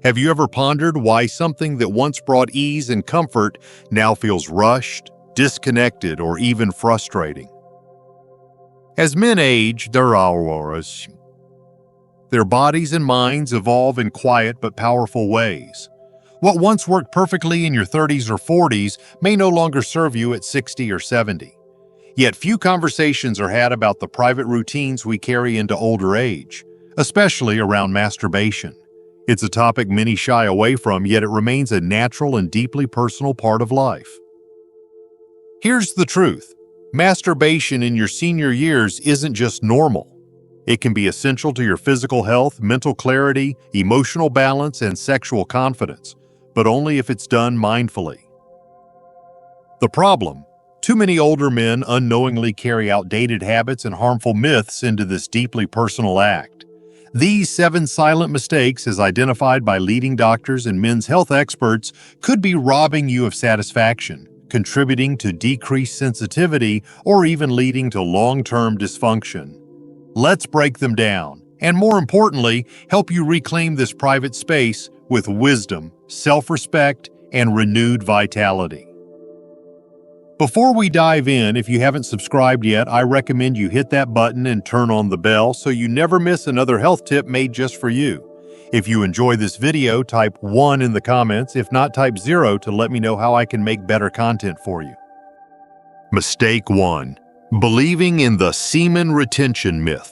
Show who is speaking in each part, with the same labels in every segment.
Speaker 1: Have you ever pondered why something that once brought ease and comfort now feels rushed, disconnected, or even frustrating? As men age, their bodies and minds evolve in quiet but powerful ways. What once worked perfectly in your 30s or 40s may no longer serve you at 60 or 70. Yet few conversations are had about the private routines we carry into older age, especially around masturbation. It's a topic many shy away from, yet it remains a natural and deeply personal part of life. Here's the truth. Masturbation in your senior years isn't just normal. It can be essential to your physical health, mental clarity, emotional balance, and sexual confidence, but only if it's done mindfully. The problem: too many older men unknowingly carry outdated habits and harmful myths into this deeply personal act. These 7 silent mistakes, as identified by leading doctors and men's health experts, could be robbing you of satisfaction, contributing to decreased sensitivity, or even leading to long-term dysfunction. Let's break them down, and more importantly, help you reclaim this private space with wisdom, self-respect, and renewed vitality. Before we dive in, if you haven't subscribed yet, I recommend you hit that button and turn on the bell so you never miss another health tip made just for you. If you enjoy this video, type 1 in the comments. If not, type 0 to let me know how I can make better content for you. Mistake 1. Believing in the semen retention myth.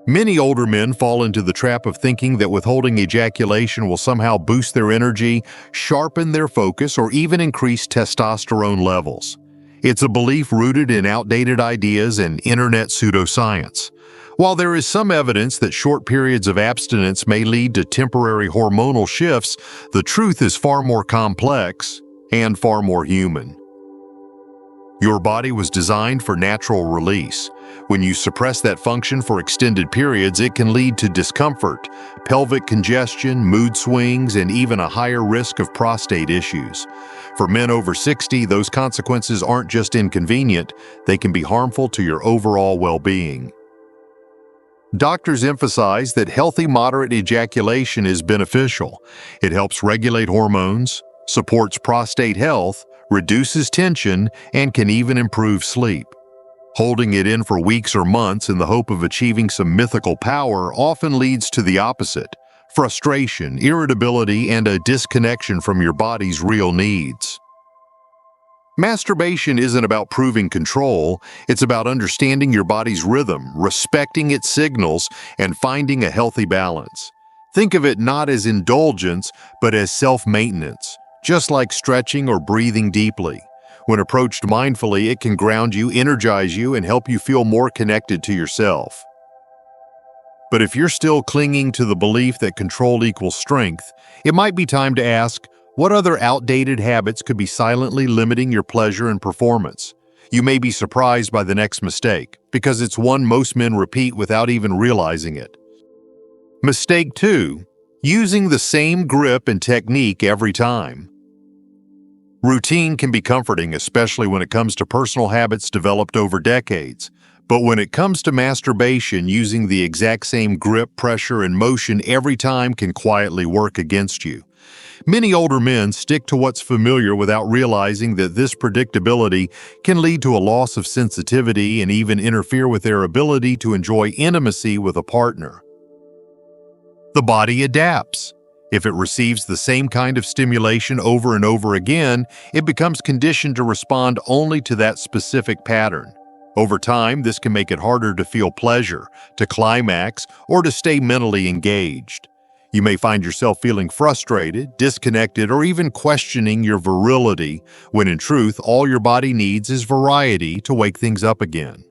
Speaker 1: Many older men fall into the trap of thinking that withholding ejaculation will somehow boost their energy, sharpen their focus, or even increase testosterone levels. It's a belief rooted in outdated ideas and internet pseudoscience. While there is some evidence that short periods of abstinence may lead to temporary hormonal shifts, the truth is far more complex and far more human. Your body was designed for natural release. When you suppress that function for extended periods, it can lead to discomfort, pelvic congestion, mood swings, and even a higher risk of prostate issues. For men over 60, those consequences aren't just inconvenient, they can be harmful to your overall well-being. Doctors emphasize that healthy, moderate ejaculation is beneficial. It helps regulate hormones, supports prostate health, reduces tension, and can even improve sleep. Holding it in for weeks or months in the hope of achieving some mythical power often leads to the opposite: frustration, irritability, and a disconnection from your body's real needs. Masturbation isn't about proving control, it's about understanding your body's rhythm, respecting its signals, and finding a healthy balance. Think of it not as indulgence, but as self-maintenance, just like stretching or breathing deeply. When approached mindfully, it can ground you, energize you, and help you feel more connected to yourself. But if you're still clinging to the belief that control equals strength, it might be time to ask, what other outdated habits could be silently limiting your pleasure and performance? You may be surprised by the next mistake, because it's one most men repeat without even realizing it. Mistake 2. Using the same grip and technique every time. Routine can be comforting, especially when it comes to personal habits developed over decades. But when it comes to masturbation, using the exact same grip, pressure, and motion every time can quietly work against you. Many older men stick to what's familiar without realizing that this predictability can lead to a loss of sensitivity and even interfere with their ability to enjoy intimacy with a partner. The body adapts. If it receives the same kind of stimulation over and over again, it becomes conditioned to respond only to that specific pattern. Over time, this can make it harder to feel pleasure, to climax, or to stay mentally engaged. You may find yourself feeling frustrated, disconnected, or even questioning your virility, when in truth, all your body needs is variety to wake things up again.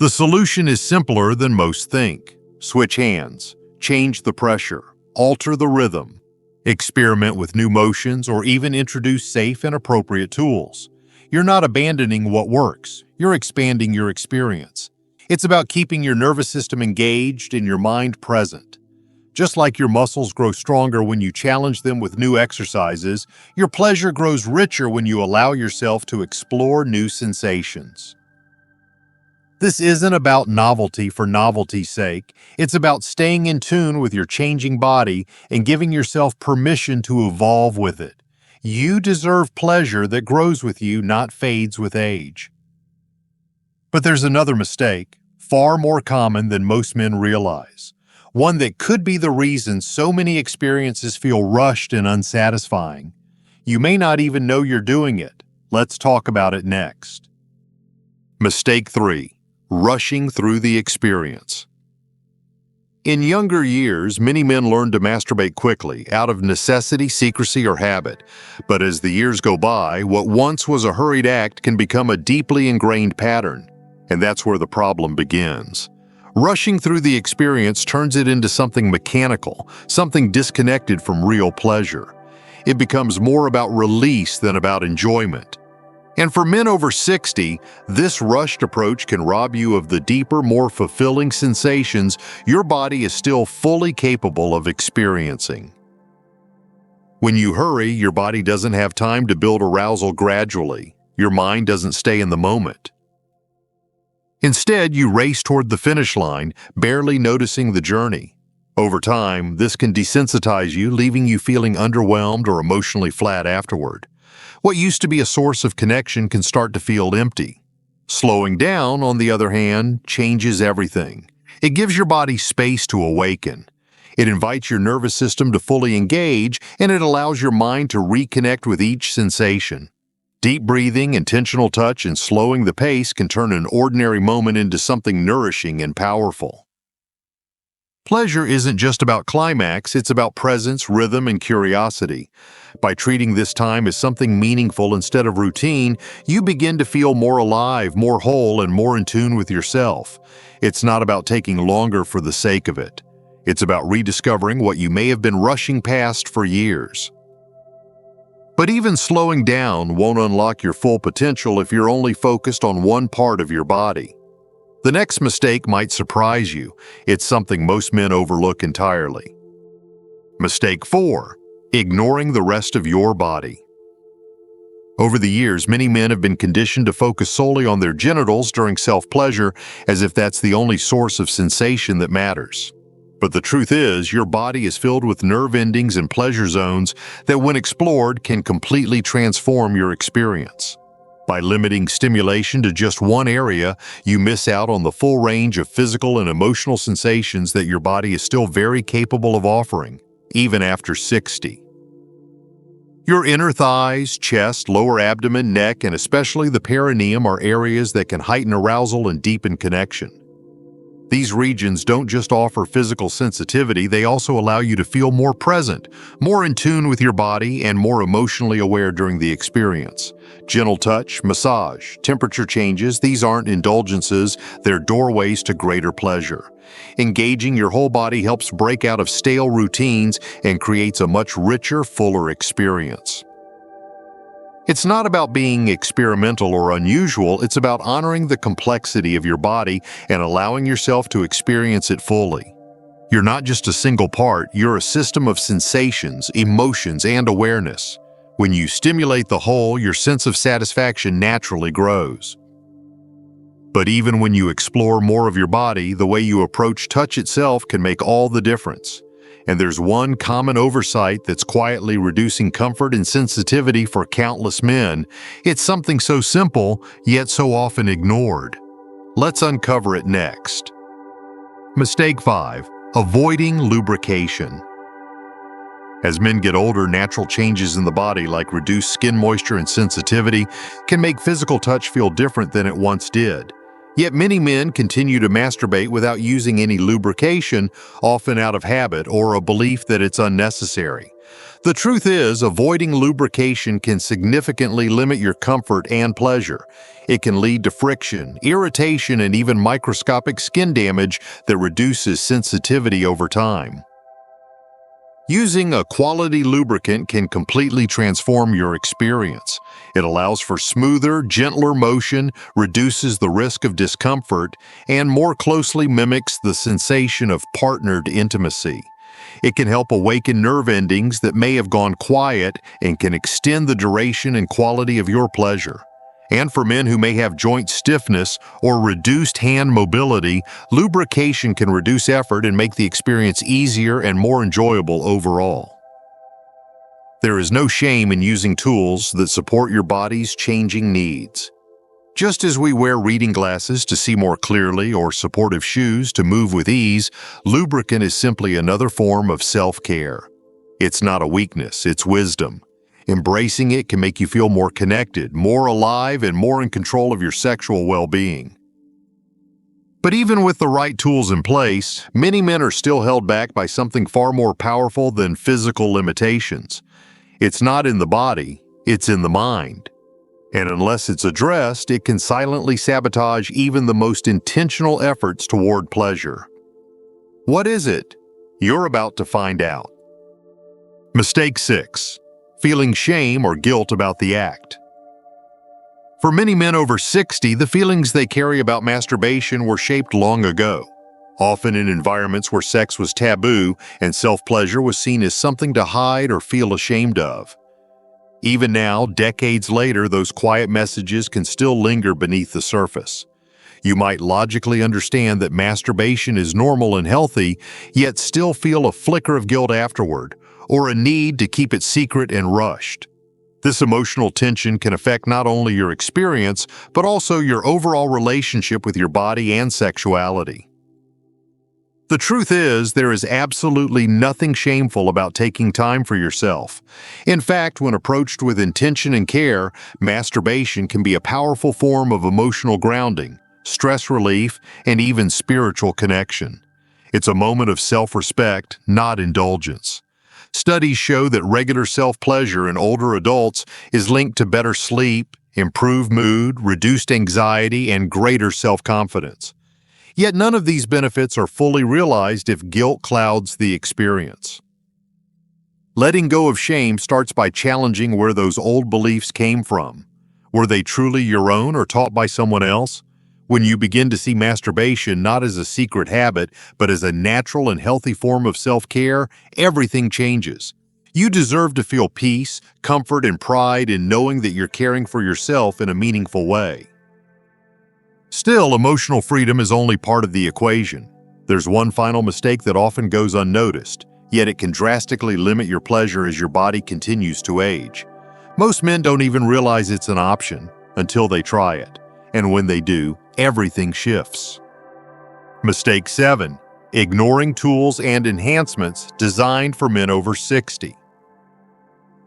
Speaker 1: The solution is simpler than most think. Switch hands, change the pressure, alter the rhythm, experiment with new motions, or even introduce safe and appropriate tools. You're not abandoning what works, you're expanding your experience. It's about keeping your nervous system engaged and your mind present. Just like your muscles grow stronger when you challenge them with new exercises, your pleasure grows richer when you allow yourself to explore new sensations. This isn't about novelty for novelty's sake. It's about staying in tune with your changing body and giving yourself permission to evolve with it. You deserve pleasure that grows with you, not fades with age. But there's another mistake, far more common than most men realize. One that could be the reason so many experiences feel rushed and unsatisfying. You may not even know you're doing it. Let's talk about it next. Mistake 3. Rushing through the experience. In younger years, many men learn to masturbate quickly, out of necessity, secrecy, or habit. But as the years go by, what once was a hurried act can become a deeply ingrained pattern. And that's where the problem begins. Rushing through the experience turns it into something mechanical, something disconnected from real pleasure. It becomes more about release than about enjoyment. And for men over 60, this rushed approach can rob you of the deeper, more fulfilling sensations your body is still fully capable of experiencing. When you hurry, your body doesn't have time to build arousal gradually. Your mind doesn't stay in the moment. Instead, you race toward the finish line, barely noticing the journey. Over time, this can desensitize you, leaving you feeling underwhelmed or emotionally flat afterward. What used to be a source of connection can start to feel empty. Slowing down, on the other hand, changes everything. It gives your body space to awaken. It invites your nervous system to fully engage, and it allows your mind to reconnect with each sensation. Deep breathing, intentional touch, and slowing the pace can turn an ordinary moment into something nourishing and powerful. Pleasure isn't just about climax, it's about presence, rhythm, and curiosity. By treating this time as something meaningful instead of routine, you begin to feel more alive, more whole, and more in tune with yourself. It's not about taking longer for the sake of it. It's about rediscovering what you may have been rushing past for years. But even slowing down won't unlock your full potential if you're only focused on one part of your body. The next mistake might surprise you. It's something most men overlook entirely. Mistake 4. Ignoring the rest of your body. Over the years, many men have been conditioned to focus solely on their genitals during self-pleasure, as if that's the only source of sensation that matters. But the truth is, your body is filled with nerve endings and pleasure zones that, when explored, can completely transform your experience. By limiting stimulation to just one area, you miss out on the full range of physical and emotional sensations that your body is still very capable of offering, even after 60. Your inner thighs, chest, lower abdomen, neck, and especially the perineum are areas that can heighten arousal and deepen connection. These regions don't just offer physical sensitivity, they also allow you to feel more present, more in tune with your body, and more emotionally aware during the experience. Gentle touch, massage, temperature changes, these aren't indulgences, they're doorways to greater pleasure. Engaging your whole body helps break out of stale routines and creates a much richer, fuller experience. It's not about being experimental or unusual, it's about honoring the complexity of your body and allowing yourself to experience it fully. You're not just a single part, you're a system of sensations, emotions, and awareness. When you stimulate the whole, your sense of satisfaction naturally grows. But even when you explore more of your body, the way you approach touch itself can make all the difference. And there's one common oversight that's quietly reducing comfort and sensitivity for countless men. It's something so simple, yet so often ignored. Let's uncover it next. Mistake 5. Avoiding lubrication. As men get older, natural changes in the body like reduced skin moisture and sensitivity can make physical touch feel different than it once did. Yet many men continue to masturbate without using any lubrication, often out of habit or a belief that it's unnecessary. The truth is, avoiding lubrication can significantly limit your comfort and pleasure. It can lead to friction, irritation, and even microscopic skin damage that reduces sensitivity over time. Using a quality lubricant can completely transform your experience. It allows for smoother, gentler motion, reduces the risk of discomfort, and more closely mimics the sensation of partnered intimacy. It can help awaken nerve endings that may have gone quiet and can extend the duration and quality of your pleasure. And for men who may have joint stiffness or reduced hand mobility, lubrication can reduce effort and make the experience easier and more enjoyable overall. There is no shame in using tools that support your body's changing needs. Just as we wear reading glasses to see more clearly or supportive shoes to move with ease, lubricant is simply another form of self-care. It's not a weakness, it's wisdom. Embracing it can make you feel more connected, more alive, and more in control of your sexual well-being. But even with the right tools in place, many men are still held back by something far more powerful than physical limitations. It's not in the body, it's in the mind. And unless it's addressed, it can silently sabotage even the most intentional efforts toward pleasure. What is it? You're about to find out. Mistake 6. Feeling shame or guilt about the act. For many men over 60, the feelings they carry about masturbation were shaped long ago, often in environments where sex was taboo and self-pleasure was seen as something to hide or feel ashamed of. Even now, decades later, those quiet messages can still linger beneath the surface. You might logically understand that masturbation is normal and healthy, yet still feel a flicker of guilt afterward, or a need to keep it secret and rushed. This emotional tension can affect not only your experience, but also your overall relationship with your body and sexuality. The truth is, there is absolutely nothing shameful about taking time for yourself. In fact, when approached with intention and care, masturbation can be a powerful form of emotional grounding, stress relief, and even spiritual connection. It's a moment of self-respect, not indulgence. Studies show that regular self-pleasure in older adults is linked to better sleep, improved mood, reduced anxiety, and greater self-confidence. Yet none of these benefits are fully realized if guilt clouds the experience. Letting go of shame starts by challenging where those old beliefs came from. Were they truly your own or taught by someone else? When you begin to see masturbation not as a secret habit, but as a natural and healthy form of self-care, everything changes. You deserve to feel peace, comfort, and pride in knowing that you're caring for yourself in a meaningful way. Still, emotional freedom is only part of the equation. There's one final mistake that often goes unnoticed, yet it can drastically limit your pleasure as your body continues to age. Most men don't even realize it's an option until they try it. And when they do, everything shifts. Mistake 7. Ignoring tools and enhancements designed for men over 60.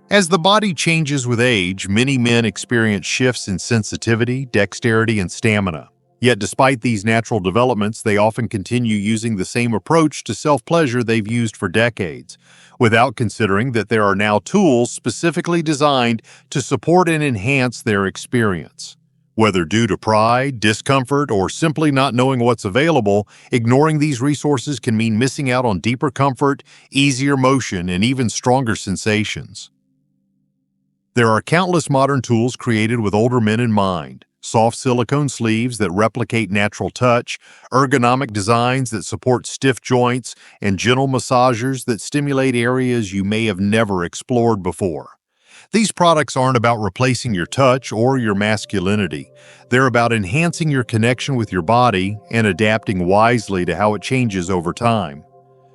Speaker 1: As the body changes with age, many men experience shifts in sensitivity, dexterity, and stamina. Yet despite these natural developments, they often continue using the same approach to self-pleasure they've used for decades, without considering that there are now tools specifically designed to support and enhance their experience. Whether due to pride, discomfort, or simply not knowing what's available, ignoring these resources can mean missing out on deeper comfort, easier motion, and even stronger sensations. There are countless modern tools created with older men in mind. Soft silicone sleeves that replicate natural touch, ergonomic designs that support stiff joints, and gentle massagers that stimulate areas you may have never explored before. These products aren't about replacing your touch or your masculinity. They're about enhancing your connection with your body and adapting wisely to how it changes over time.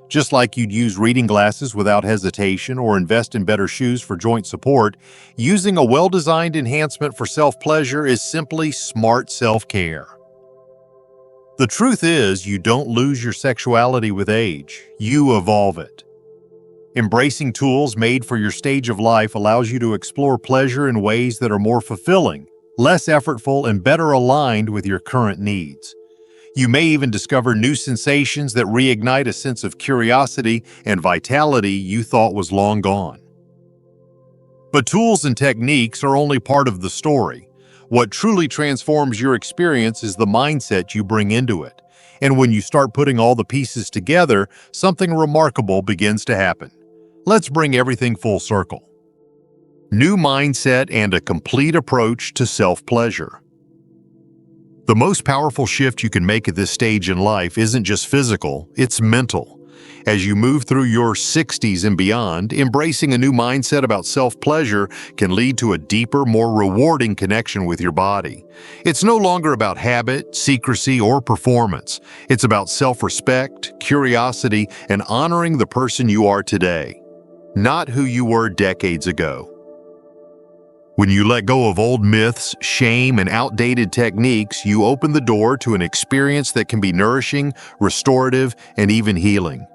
Speaker 1: Just like you'd use reading glasses without hesitation or invest in better shoes for joint support, using a well-designed enhancement for self-pleasure is simply smart self-care. The truth is, you don't lose your sexuality with age, you evolve it. Embracing tools made for your stage of life allows you to explore pleasure in ways that are more fulfilling, less effortful, and better aligned with your current needs. You may even discover new sensations that reignite a sense of curiosity and vitality you thought was long gone. But tools and techniques are only part of the story. What truly transforms your experience is the mindset you bring into it. And when you start putting all the pieces together, something remarkable begins to happen. Let's bring everything full circle. New mindset and a complete approach to self-pleasure. The most powerful shift you can make at this stage in life isn't just physical, it's mental. As you move through your 60s and beyond, embracing a new mindset about self-pleasure can lead to a deeper, more rewarding connection with your body. It's no longer about habit, secrecy, or performance. It's about self-respect, curiosity, and honoring the person you are today, not who you were decades ago. When you let go of old myths, shame, and outdated techniques, you open the door to an experience that can be nourishing, restorative, and even healing.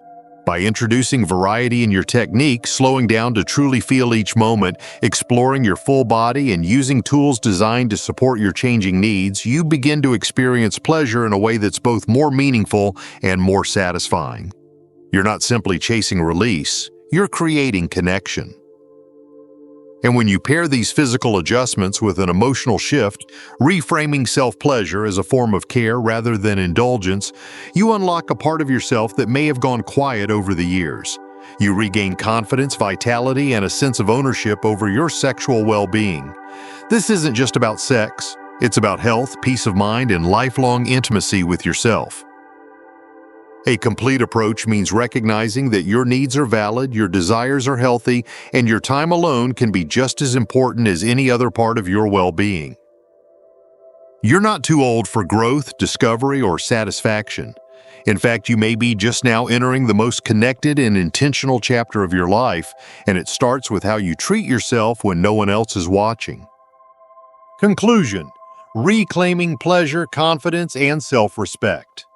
Speaker 1: By introducing variety in your technique, slowing down to truly feel each moment, exploring your full body, and using tools designed to support your changing needs, you begin to experience pleasure in a way that's both more meaningful and more satisfying. You're not simply chasing release, you're creating connection. And when you pair these physical adjustments with an emotional shift, reframing self-pleasure as a form of care rather than indulgence, you unlock a part of yourself that may have gone quiet over the years. You regain confidence, vitality, and a sense of ownership over your sexual well-being. This isn't just about sex, it's about health, peace of mind, and lifelong intimacy with yourself. A complete approach means recognizing that your needs are valid, your desires are healthy, and your time alone can be just as important as any other part of your well-being. You're not too old for growth, discovery, or satisfaction. In fact, you may be just now entering the most connected and intentional chapter of your life, and it starts with how you treat yourself when no one else is watching. Conclusion: reclaiming pleasure, confidence, and self-respect.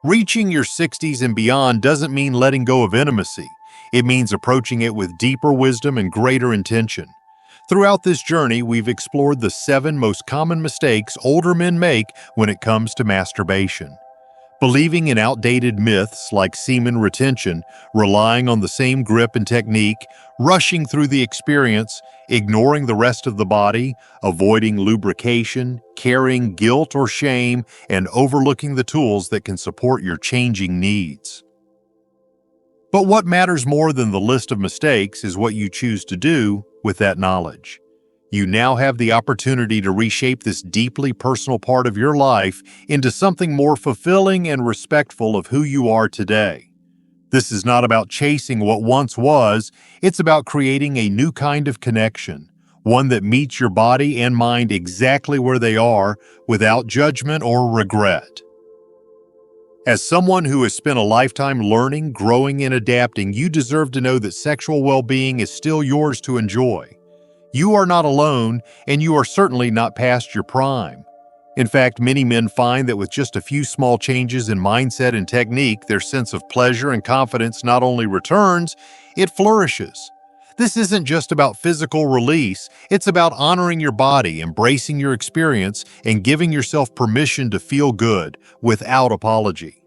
Speaker 1: Reaching your 60s and beyond doesn't mean letting go of intimacy. It means approaching it with deeper wisdom and greater intention. Throughout this journey, we've explored the 7 most common mistakes older men make when it comes to masturbation. Believing in outdated myths like semen retention, relying on the same grip and technique, rushing through the experience, ignoring the rest of the body, avoiding lubrication, carrying guilt or shame, and overlooking the tools that can support your changing needs. But what matters more than the list of mistakes is what you choose to do with that knowledge. You now have the opportunity to reshape this deeply personal part of your life into something more fulfilling and respectful of who you are today. This is not about chasing what once was, it's about creating a new kind of connection, one that meets your body and mind exactly where they are, without judgment or regret. As someone who has spent a lifetime learning, growing, and adapting, you deserve to know that sexual well-being is still yours to enjoy. You are not alone, and you are certainly not past your prime. In fact, many men find that with just a few small changes in mindset and technique, their sense of pleasure and confidence not only returns, it flourishes. This isn't just about physical release, it's about honoring your body, embracing your experience, and giving yourself permission to feel good without apology.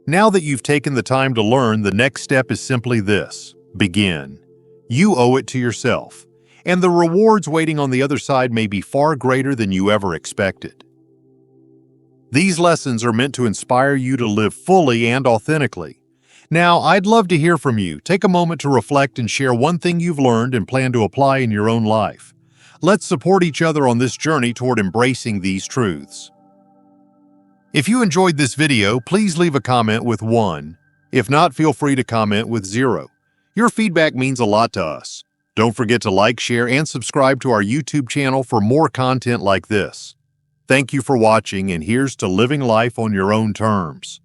Speaker 1: Now that you've taken the time to learn, the next step is simply this: begin. You owe it to yourself, and the rewards waiting on the other side may be far greater than you ever expected. These lessons are meant to inspire you to live fully and authentically. Now, I'd love to hear from you. Take a moment to reflect and share one thing you've learned and plan to apply in your own life. Let's support each other on this journey toward embracing these truths. If you enjoyed this video, please leave a comment with 1. If not, feel free to comment with 0. Your feedback means a lot to us. Don't forget to like, share, and subscribe to our YouTube channel for more content like this. Thank you for watching, and here's to living life on your own terms.